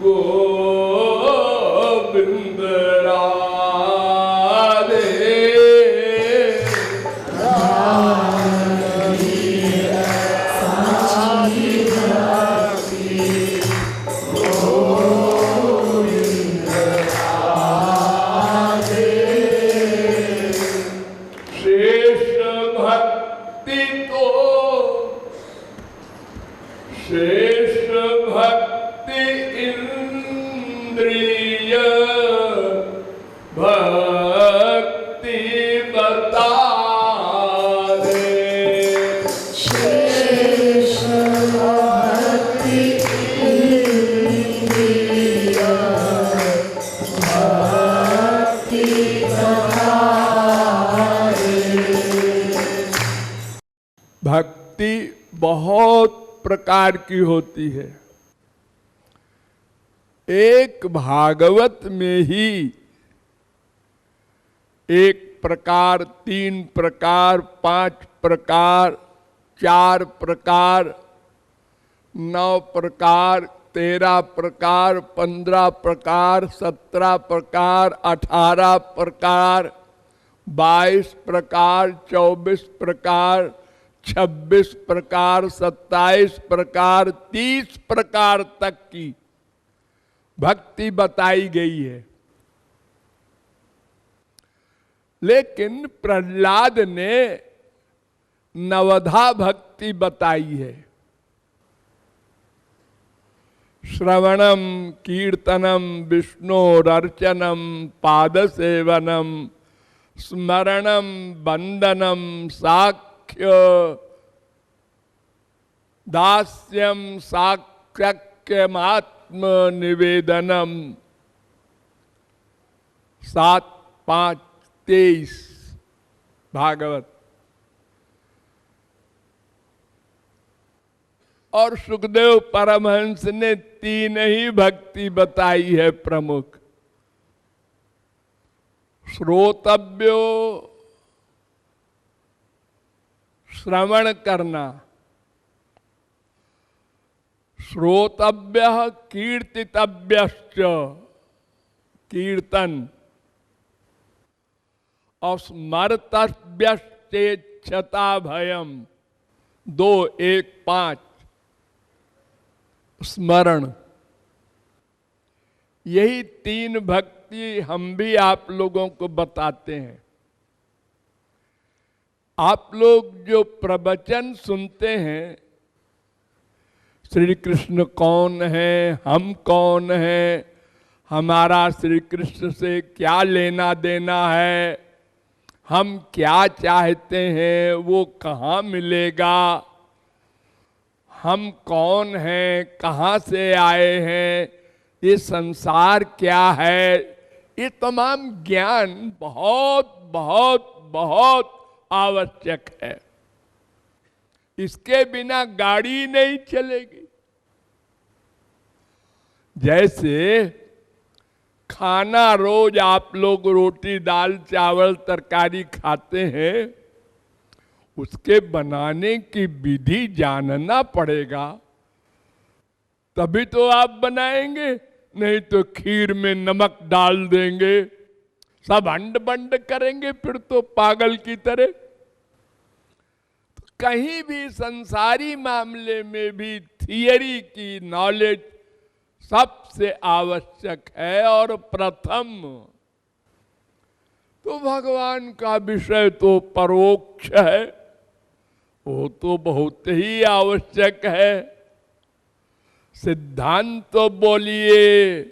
गोविंद राधे श्रेष्ठ भक्ति तो श्रेष्ठ भक्ति इंद्रिय भक्ति बता दे। श्रेष्ठ भक्ति इंद्रिय भक्ति बता दे। भक्ति बहुत प्रकार की होती है। एक भागवत में ही एक प्रकार, 3 प्रकार, 5 प्रकार, 4 प्रकार, 9 प्रकार, 13 प्रकार, 15 प्रकार, 17 प्रकार, 18 प्रकार, 22 प्रकार, 24 प्रकार, 26 प्रकार, 27 प्रकार, 30 प्रकार तक की भक्ति बताई गई है। लेकिन प्रहलाद ने नवधा भक्ति बताई है। श्रवणम कीर्तनम विष्णोरर्चनम पादसेवनम स्मरणम वंदनम साक्ष्य दास्यम साक्ष्यमात्म निवेदनम 7-5-23 भागवत। और सुखदेव परमहंस ने 3 ही भक्ति बताई है प्रमुख। श्रोतव्यो श्रवण करना, श्रोतव्य कीर्तितव्यश्च कीर्तन, और स्मर्तव्यश्चेच्छता भयम 2-1-5 स्मरण। यही 3 भक्ति हम भी आप लोगों को बताते हैं। आप लोग जो प्रवचन सुनते हैं, श्री कृष्ण कौन है, हम कौन है, हमारा श्री कृष्ण से क्या लेना देना है, हम क्या चाहते हैं, वो कहाँ मिलेगा, हम कौन हैं, कहाँ से आए हैं, ये संसार क्या है, ये तमाम ज्ञान बहुत बहुत बहुत आवश्यक है। इसके बिना गाड़ी नहीं चलेगी। जैसे खाना रोज आप लोग रोटी दाल चावल तरकारी खाते हैं, उसके बनाने की विधि जानना पड़ेगा, तभी तो आप बनाएंगे। नहीं तो खीर में नमक डाल देंगे, सब अंड बंड करेंगे, फिर तो पागल की तरह। तो कहीं भी संसारी मामले में भी थियरी की नॉलेज सबसे आवश्यक है। और प्रथम तो भगवान का विषय तो परोक्ष है, वो तो बहुत ही आवश्यक है। सिद्धांत तो बोलिए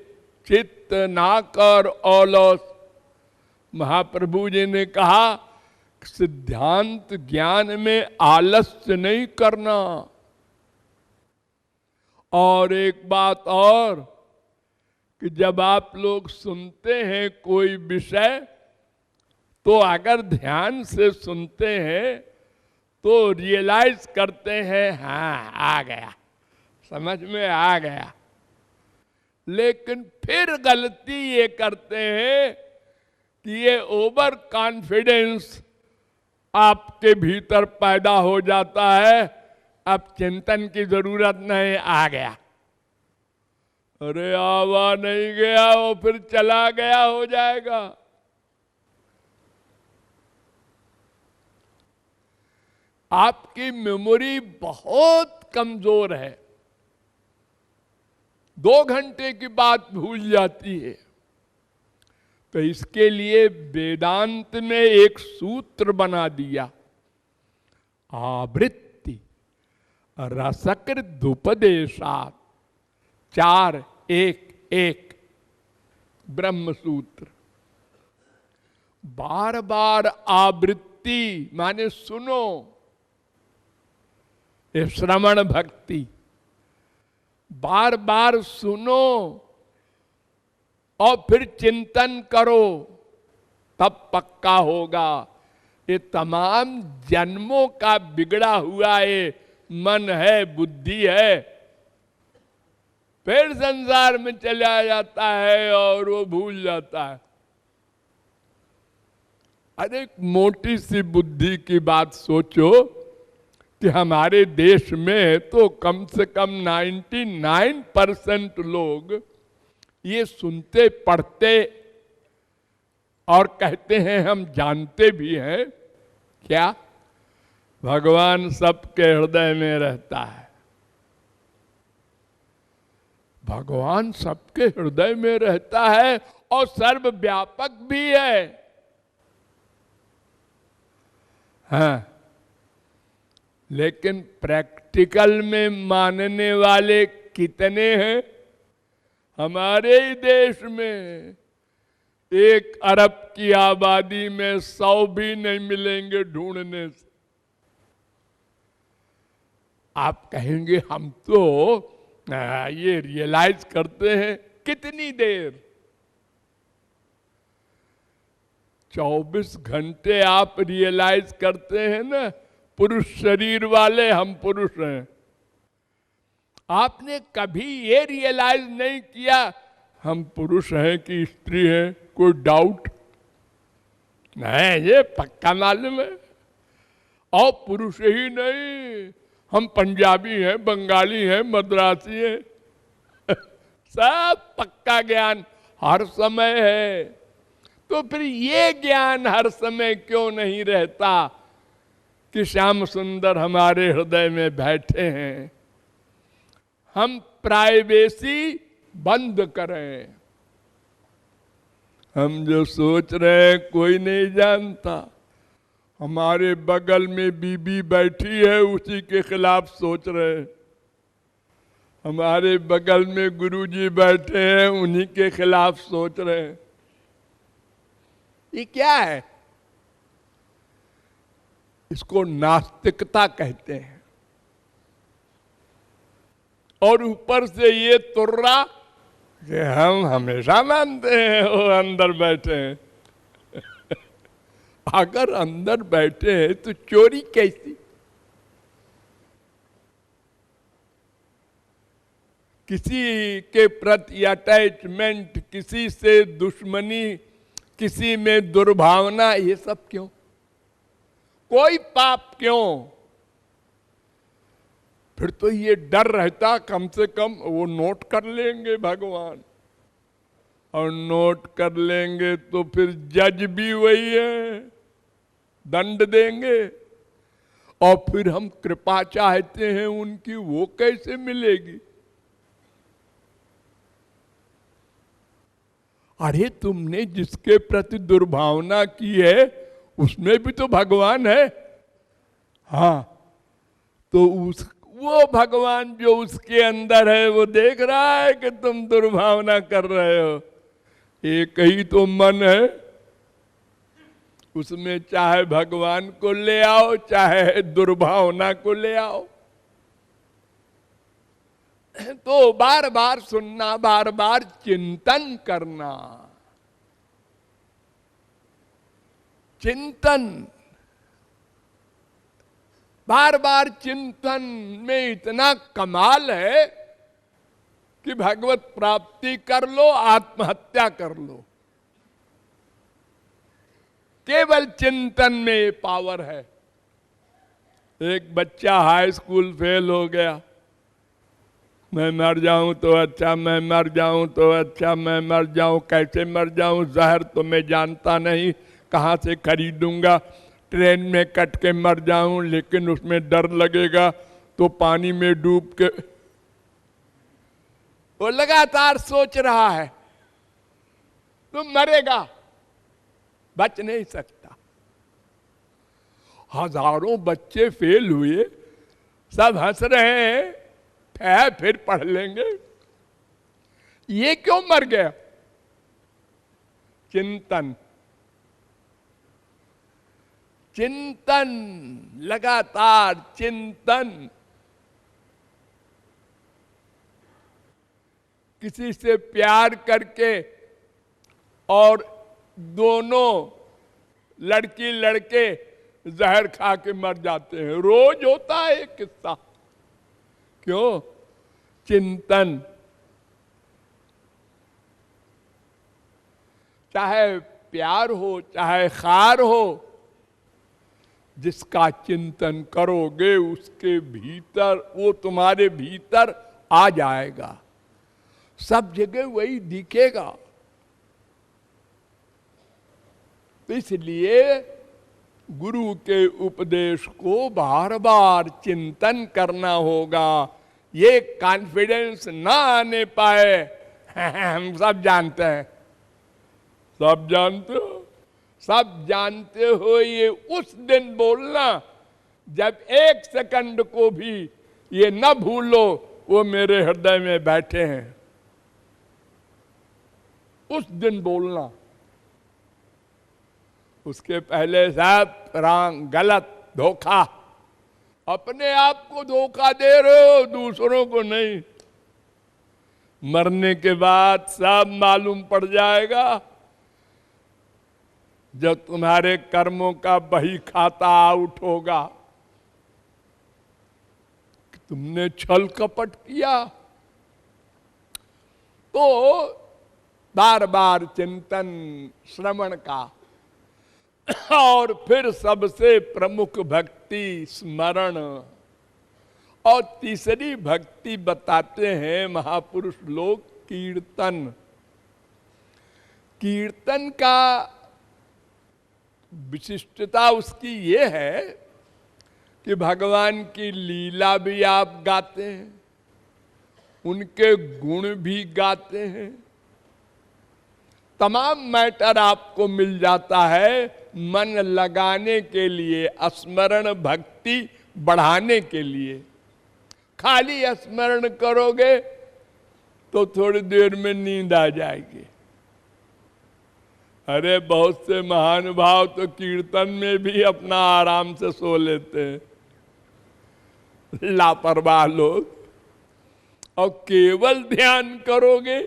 चित्त ना कर औलस। महाप्रभु जी ने कहा सिद्धांत ज्ञान में आलस्य नहीं करना। और एक बात और कि जब आप लोग सुनते हैं कोई विषय, तो अगर ध्यान से सुनते हैं तो रियलाइज करते हैं हाँ आ गया, समझ में आ गया। लेकिन फिर गलती ये करते हैं कि ये ओवर कॉन्फिडेंस आपके भीतर पैदा हो जाता है। अब चिंतन की जरूरत नहीं, आ गया, अरे आवा नहीं गया, वो फिर चला गया हो जाएगा। आपकी मेमोरी बहुत कमजोर है, 2 घंटे की बात भूल जाती है। तो इसके लिए वेदांत ने एक सूत्र बना दिया, आवृत्ति रसकृदुपदेशात् 4-1-1 ब्रह्म सूत्र। बार बार आवृत्ति माने सुनो, ये श्रवण भक्ति, बार बार सुनो और फिर चिंतन करो, तब पक्का होगा। ये तमाम जन्मों का बिगड़ा हुआ ये मन है, बुद्धि है, फिर संसार में चला जाता है और वो भूल जाता है। अरे एक मोटी सी बुद्धि की बात सोचो कि हमारे देश में तो कम से कम 99% लोग ये सुनते पढ़ते और कहते हैं, हम जानते भी हैं क्या, भगवान सबके हृदय में रहता है। भगवान सबके हृदय में रहता है और सर्वव्यापक भी है। हाँ, लेकिन प्रैक्टिकल में मानने वाले कितने हैं? हमारे ही देश में 1 अरब की आबादी में 100 भी नहीं मिलेंगे ढूंढने से। आप कहेंगे हम तो ये रियलाइज करते हैं, कितनी देर? 24 घंटे आप रियलाइज करते हैं ना, पुरुष शरीर वाले हम पुरुष हैं। आपने कभी ये रियलाइज नहीं किया हम पुरुष हैं कि स्त्री हैं? कोई डाउट नहीं, ये पक्का मालूम है। और पुरुष ही नहीं, हम पंजाबी हैं, बंगाली हैं, मद्रासी हैं सब पक्का ज्ञान हर समय है। तो फिर ये ज्ञान हर समय क्यों नहीं रहता कि श्याम सुंदर हमारे हृदय में बैठे हैं? हम प्राइवेसी बंद करें। हम जो सोच रहे हैं कोई नहीं जानता। हमारे बगल में बीबी बैठी है, उसी के खिलाफ सोच रहे हैं। हमारे बगल में गुरुजी बैठे हैं, उन्हीं के खिलाफ सोच रहे हैं। ये क्या है? इसको नास्तिकता कहते हैं। और ऊपर से ये तुर्रा कि हम हमेशा मानते हैं वो अंदर बैठे हैं अगर अंदर बैठे हैं तो चोरी कैसी? किसी के प्रति अटैचमेंट, किसी से दुश्मनी, किसी में दुर्भावना, ये सब क्यों? कोई पाप क्यों? फिर तो ये डर रहता कम से कम वो नोट कर लेंगे भगवान, और नोट कर लेंगे तो फिर जज भी वही है, दंड देंगे। और फिर हम कृपा चाहते हैं उनकी, वो कैसे मिलेगी? अरे तुमने जिसके प्रति दुर्भावना की है उसमें भी तो भगवान है। हाँ, तो वो भगवान जो उसके अंदर है वो देख रहा है कि तुम दुर्भावना कर रहे हो। एक ही तो मन है, उसमें चाहे भगवान को ले आओ चाहे दुर्भावना को ले आओ। तो बार बार सुनना, बार बार चिंतन करना। चिंतन, बार बार चिंतन में इतना कमाल है कि भगवत प्राप्ति कर लो, आत्महत्या कर लो। केवल चिंतन में पावर है। एक बच्चा हाई स्कूल फेल हो गया, मैं मर जाऊं तो अच्छा, मैं मर जाऊं तो अच्छा, मैं मर जाऊं, कैसे मर जाऊं, जहर तो मैं जानता नहीं, कहाँ से खरीदूंगा, ट्रेन में कट के मर जाऊं, लेकिन उसमें डर लगेगा तो पानी में डूब के। वो लगातार सोच रहा है तो मरेगा, बच नहीं सकता। हजारों बच्चे फेल हुए, सब हंस रहे हैं, फिर पढ़ लेंगे, ये क्यों मर गया? चिंतन, चिंतन, लगातार चिंतन। किसी से प्यार करके और दोनों लड़की लड़के जहर खा के मर जाते हैं, रोज होता है ये किस्सा। क्यों? चिंतन। चाहे प्यार हो चाहे खार हो, जिसका चिंतन करोगे उसके भीतर, वो तुम्हारे भीतर आ जाएगा, सब जगह वही दिखेगा। तो इसलिए गुरु के उपदेश को बार बार चिंतन करना होगा। ये कॉन्फिडेंस ना आने पाए, हम सब जानते हैं, सब जानते हो, सब जानते हो, ये उस दिन बोलना जब एक सेकंड को भी ये न भूलो वो मेरे हृदय में बैठे हैं, उस दिन बोलना। उसके पहले सब रॉन्ग, गलत, धोखा। अपने आप को धोखा दे रहे हो, दूसरों को नहीं। मरने के बाद सब मालूम पड़ जाएगा, जब तुम्हारे कर्मों का बही खाता आउट होगा कि तुमने छल कपट किया। तो बार बार चिंतन, श्रवण का, और फिर सबसे प्रमुख भक्ति स्मरण। और तीसरी भक्ति बताते हैं महापुरुष लोग, कीर्तन। कीर्तन का विशिष्टता उसकी ये है कि भगवान की लीला भी आप गाते हैं, उनके गुण भी गाते हैं, तमाम मैटर आपको मिल जाता है मन लगाने के लिए, स्मरण भक्ति बढ़ाने के लिए। खाली स्मरण करोगे तो थोड़ी देर में नींद आ जाएगी। अरे बहुत से महानुभाव तो कीर्तन में भी अपना आराम से सो लेते हैं, लापरवाह लोग। और केवल ध्यान करोगे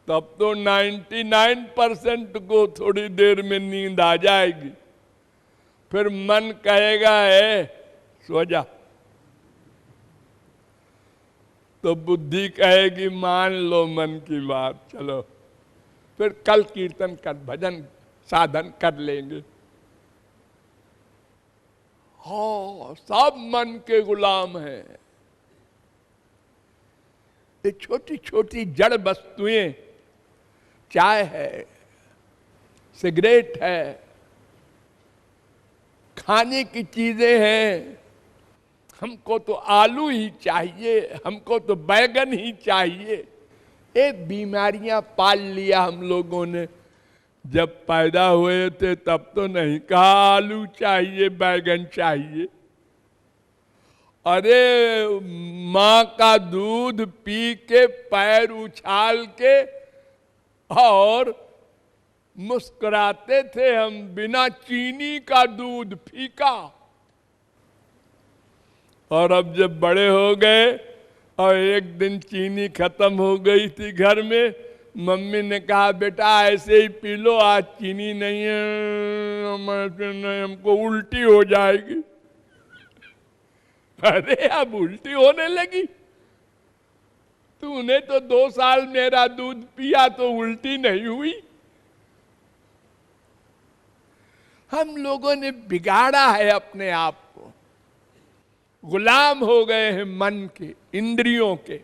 तब तो 99% को थोड़ी देर में नींद आ जाएगी, फिर मन कहेगा है सो जा, तो बुद्धि कहेगी मान लो मन की बात, चलो फिर कल कीर्तन कर, भजन साधन कर लेंगे। हाँ, सब मन के गुलाम हैं। ये छोटी छोटी जड़ वस्तुएं, चाय है, सिगरेट है, खाने की चीजें हैं, हमको तो आलू ही चाहिए, हमको तो बैगन ही चाहिए। ये बीमारियां पाल लिया हम लोगों ने। जब पैदा हुए थे तब तो नहीं कहा आलू चाहिए, बैगन चाहिए। अरे माँ का दूध पी के पैर उछाल के और मुस्कुराते थे हम, बिना चीनी का दूध फीका। और अब जब बड़े हो गए और एक दिन चीनी खत्म हो गई थी घर में, मम्मी ने कहा बेटा ऐसे ही पी लो, आज चीनी नहीं है, हमको उल्टी हो जाएगी। अरे अब उल्टी होने लगी? तूने तो 2 साल मेरा दूध पिया तो उल्टी नहीं हुई। हम लोगों ने बिगाड़ा है अपने आप को, गुलाम हो गए हैं मन के, इंद्रियों के।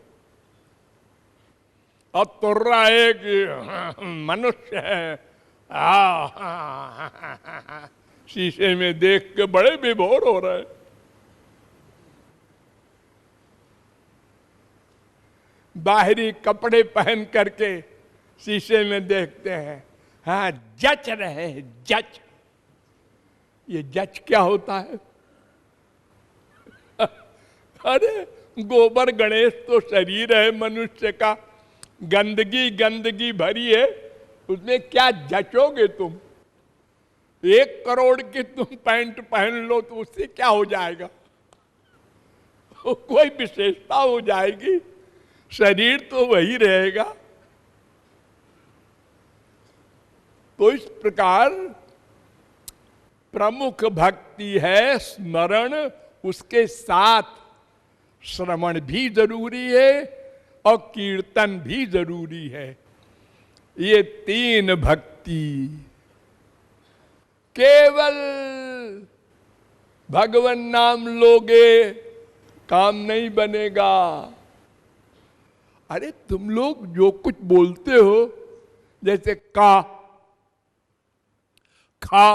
अब तुर रहा है कि मनुष्य है। शीशे में देख के बड़े विभोर हो रहे। बाहरी कपड़े पहन करके शीशे में देखते हैं, हाँ जच रहे हैं, जच। ये जच क्या होता है? अरे गोबर गणेश तो शरीर है मनुष्य का, गंदगी गंदगी भरी है, उसमें क्या जचोगे तुम? 1 करोड़ की तुम पैंट पहन लो तो उससे क्या हो जाएगा? कोई विशेषता हो जाएगी? शरीर तो वही रहेगा। तो इस प्रकार प्रमुख भक्ति है स्मरण, उसके साथ श्रवण भी जरूरी है और कीर्तन भी जरूरी है। ये 3 भक्ति। केवल भगवान नाम लोगे काम नहीं बनेगा। अरे तुम लोग जो कुछ बोलते हो, जैसे का, खा,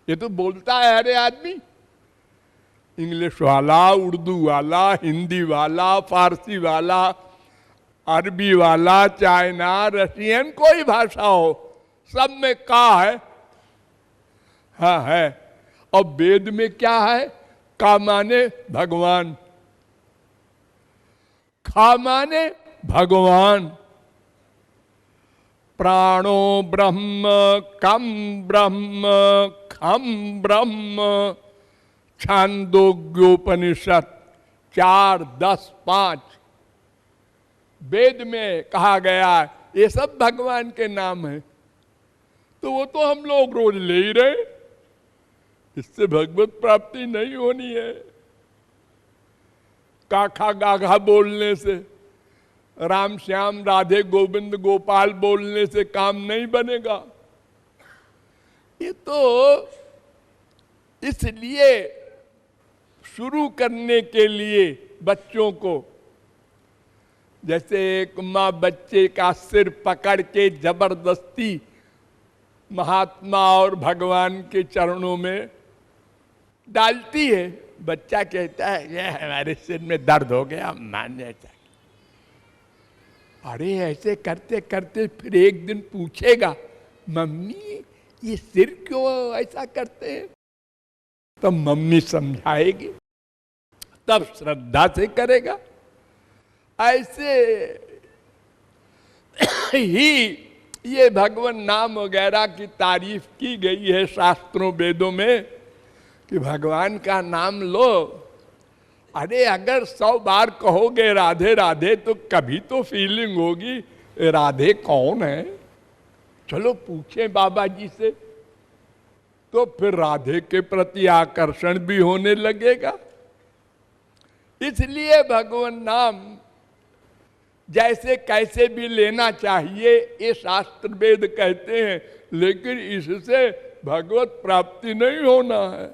ये तो बोलता है अरे आदमी, इंग्लिश वाला, उर्दू वाला, हिंदी वाला, फारसी वाला, अरबी वाला, चाइना, रशियन, कोई भाषा हो, सब में का है। हाँ है। और वेद में क्या है? का माने भगवान, खा माने भगवान। प्राणो ब्रह्म, कम ब्रह्म, खम ब्रह्म, छांदोग्योपनिषद 4:10-5 वेद में कहा गया। ये सब भगवान के नाम है। तो वो तो हम लोग रोज ले ही रहे, इससे भगवत प्राप्ति नहीं होनी है। काखा गाघा बोलने से, राम श्याम राधे गोविंद गोपाल बोलने से काम नहीं बनेगा। ये तो इसलिए शुरू करने के लिए बच्चों को, जैसे एक माँ बच्चे का सिर पकड़ के जबरदस्ती महात्मा और भगवान के चरणों में डालती है, बच्चा कहता है ये हमारे सिर में दर्द हो गया, मानने चाहिए। अरे ऐसे करते करते फिर एक दिन पूछेगा, मम्मी ये सिर क्यों ऐसा करते हैं? तब मम्मी समझाएगी, तब श्रद्धा से करेगा। ऐसे ही ये भगवान नाम वगैरह की तारीफ की गई है शास्त्रों वेदों में कि भगवान का नाम लो। अरे अगर 100 बार कहोगे राधे राधे तो कभी तो फीलिंग होगी राधे कौन है। चलो पूछे बाबा जी से, तो फिर राधे के प्रति आकर्षण भी होने लगेगा। इसलिए भगवान नाम जैसे कैसे भी लेना चाहिए ये शास्त्र वेद कहते हैं, लेकिन इससे भगवत प्राप्ति नहीं होना है।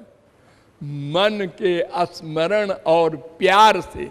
मन के स्मरण और प्यार से